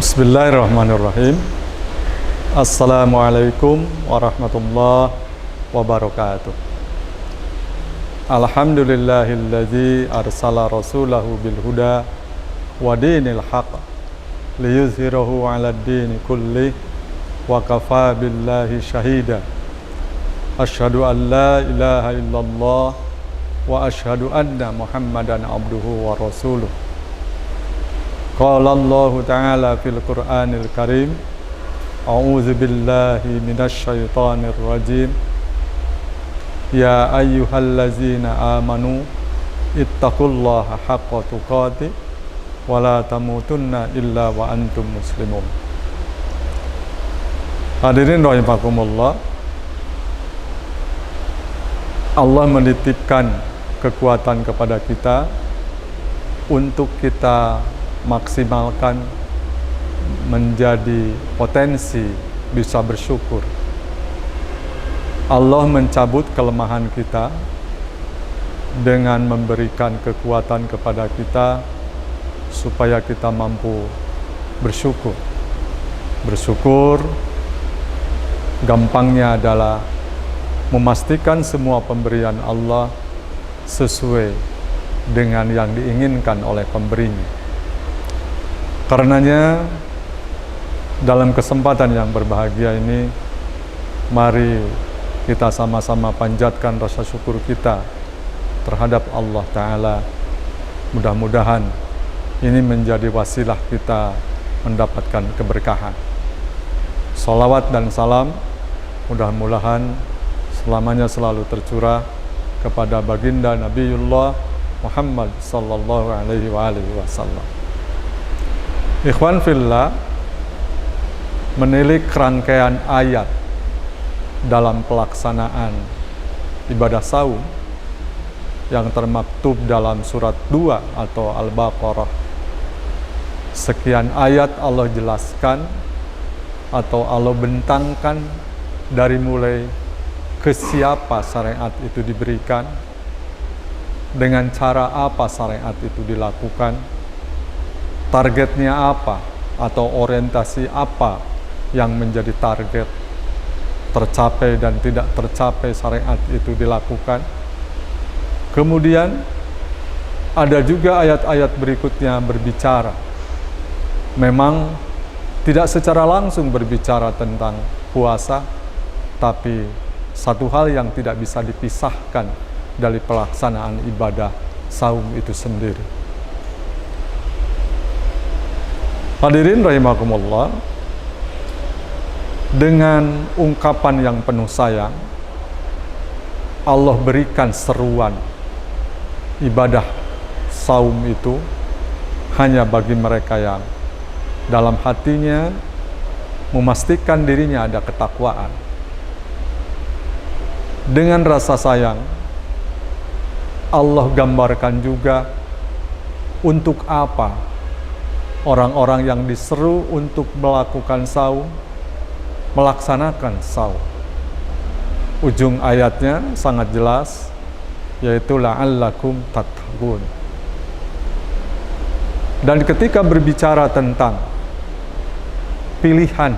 Bismillahirrahmanirrahim. Assalamualaikum warahmatullahi wabarakatuh. Alhamdulillahilladzi arsala rasulahu bil huda wa dinil haqq liyuzhirahu 'alad dini kullih wa kafa billahi syahida. Asyhadu an la ilaha illallah wa asyhadu anna Muhammadan abduhu wa rasuluh. Qala Allah Ta'ala fil Qur'anil Karim, a'udzu billahi minasy syaithanir rajim. Ya ayyuhallazina amanu ittaqullaha haqqa tuqatih wa la tamutunna illa wa antum muslimun. Hadirin rahimakumullah, Allah menitipkan kekuatan kepada kita untuk kita maksimalkan menjadi potensi bisa bersyukur. Allah mencabut kelemahan kita dengan memberikan kekuatan kepada kita supaya kita mampu bersyukur. Bersyukur gampangnya adalah memastikan semua pemberian Allah sesuai dengan yang diinginkan oleh pemberinya. Karenanya, dalam kesempatan yang berbahagia ini, mari kita sama-sama panjatkan rasa syukur kita terhadap Allah Ta'ala. Mudah-mudahan ini menjadi wasilah kita mendapatkan keberkahan. Shalawat dan salam mudah-mudahan selamanya selalu tercurah kepada baginda Nabiullah Muhammad sallallahu alaihi wasallam. Ikhwan fillah, menilik rangkaian ayat dalam pelaksanaan ibadah saum yang termaktub dalam surat 2 atau Al-Baqarah. Sekian ayat Allah jelaskan atau Allah bentangkan dari mulai ke siapa syariat itu diberikan, dengan cara apa syariat itu dilakukan, targetnya apa atau orientasi apa yang menjadi target, tercapai dan tidak tercapai syariat itu dilakukan. Kemudian ada juga ayat-ayat berikutnya berbicara, memang tidak secara langsung berbicara tentang puasa, tapi satu hal yang tidak bisa dipisahkan dari pelaksanaan ibadah saum itu sendiri. Hadirin rahimakumullah, dengan ungkapan yang penuh sayang, Allah berikan seruan ibadah saum itu hanya bagi mereka yang dalam hatinya memastikan dirinya ada ketakwaan. Dengan rasa sayang, Allah gambarkan juga untuk apa orang-orang yang diseru untuk melakukan saum, melaksanakan saum. Ujung ayatnya sangat jelas, yaitu la'allakum tattaqun. Dan ketika berbicara tentang pilihan,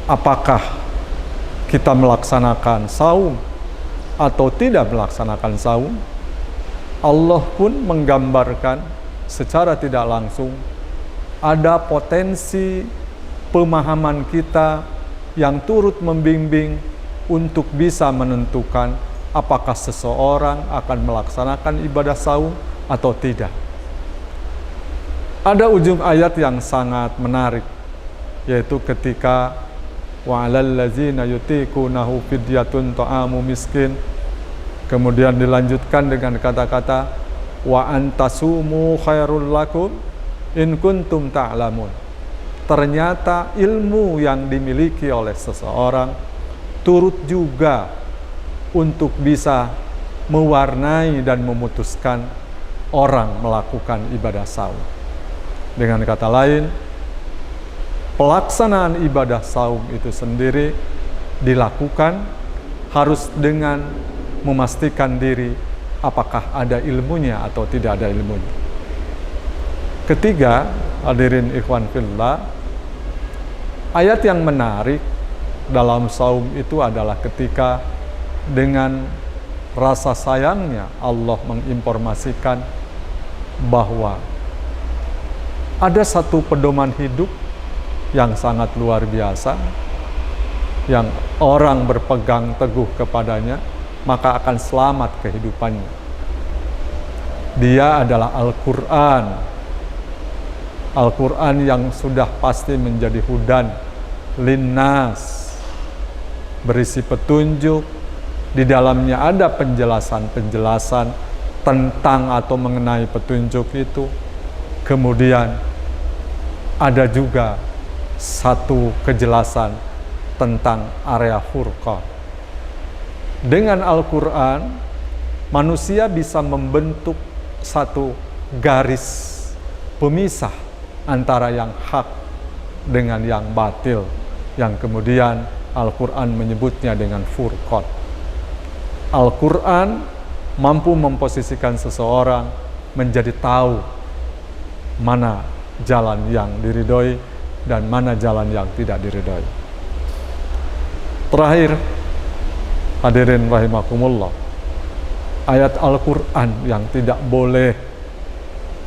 apakah kita melaksanakan saum atau tidak melaksanakan saum, Allah pun menggambarkan secara tidak langsung ada potensi pemahaman kita yang turut membimbing untuk bisa menentukan apakah seseorang akan melaksanakan ibadah saum atau tidak. Ada ujung ayat yang sangat menarik, yaitu ketika wa 'alal ladzina yutiqunahu fidyatun ta'amu miskin, kemudian dilanjutkan dengan kata-kata wa antasumu khairul lakum in kuntum ta'lamun. Ternyata ilmu yang dimiliki oleh seseorang turut juga untuk bisa mewarnai dan memutuskan orang melakukan ibadah saum. Dengan kata lain, pelaksanaan ibadah saum itu sendiri dilakukan harus dengan memastikan diri apakah ada ilmunya atau tidak ada ilmunya. Ketiga, Hadirin ikhwan fillah, ayat yang menarik dalam saum itu adalah ketika dengan rasa sayangnya Allah menginformasikan bahwa ada satu pedoman hidup yang sangat luar biasa, yang orang berpegang teguh kepadanya maka akan selamat kehidupannya. Dia adalah Al-Quran. Al-Quran yang sudah pasti menjadi hudan linnas, berisi petunjuk. Di dalamnya ada penjelasan-penjelasan tentang atau mengenai petunjuk itu. Kemudian ada juga satu kejelasan tentang area furqah. Dengan Al-Quran, manusia bisa membentuk satu garis pemisah antara yang hak dengan yang batil, yang kemudian Al-Quran menyebutnya dengan furqan. Al-Quran mampu memposisikan seseorang menjadi tahu mana jalan yang diridhoi dan mana jalan yang tidak diridhoi. Terakhir, hadirin rahimakumullah, ayat Al-Quran yang tidak boleh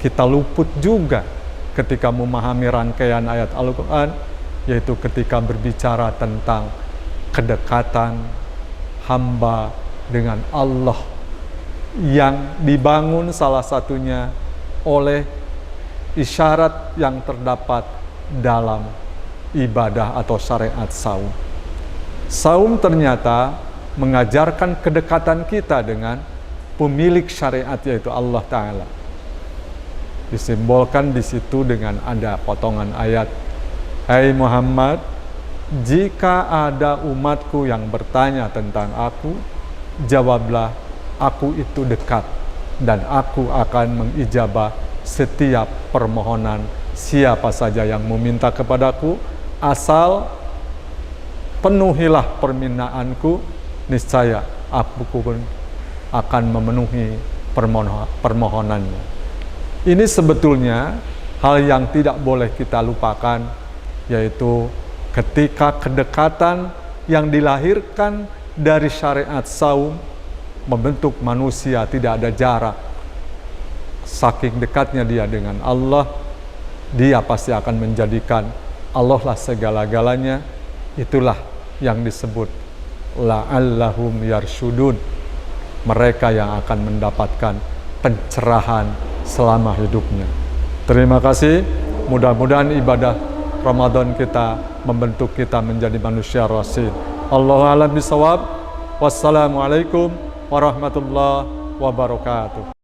kita luput juga ketika memahami rangkaian ayat Al-Quran, yaitu ketika berbicara tentang kedekatan hamba dengan Allah yang dibangun salah satunya oleh isyarat yang terdapat dalam ibadah atau syariat saum. Saum ternyata mengajarkan kedekatan kita dengan pemilik syariat, yaitu Allah Ta'ala. Disimbolkan di situ dengan ada potongan ayat, "Hai Muhammad, jika ada umatku yang bertanya tentang aku, jawablah, aku itu dekat dan aku akan mengijabah setiap permohonan siapa saja yang meminta kepadaku, asal penuhilah permintaanku, niscaya aku pun akan memenuhi permohonannya." Ini sebetulnya hal yang tidak boleh kita lupakan, yaitu ketika kedekatan yang dilahirkan dari syariat saum membentuk manusia tidak ada jarak. Saking dekatnya dia dengan Allah, dia pasti akan menjadikan Allah lah segala-galanya. Itulah yang disebut la'allahum yarsyudun, mereka yang akan mendapatkan pencerahan selama hidupnya. Terima kasih. Mudah-mudahan ibadah Ramadan kita membentuk kita menjadi manusia rasyid. Allahu a'lam bishawab. Wassalamualaikum warahmatullahi wabarakatuh.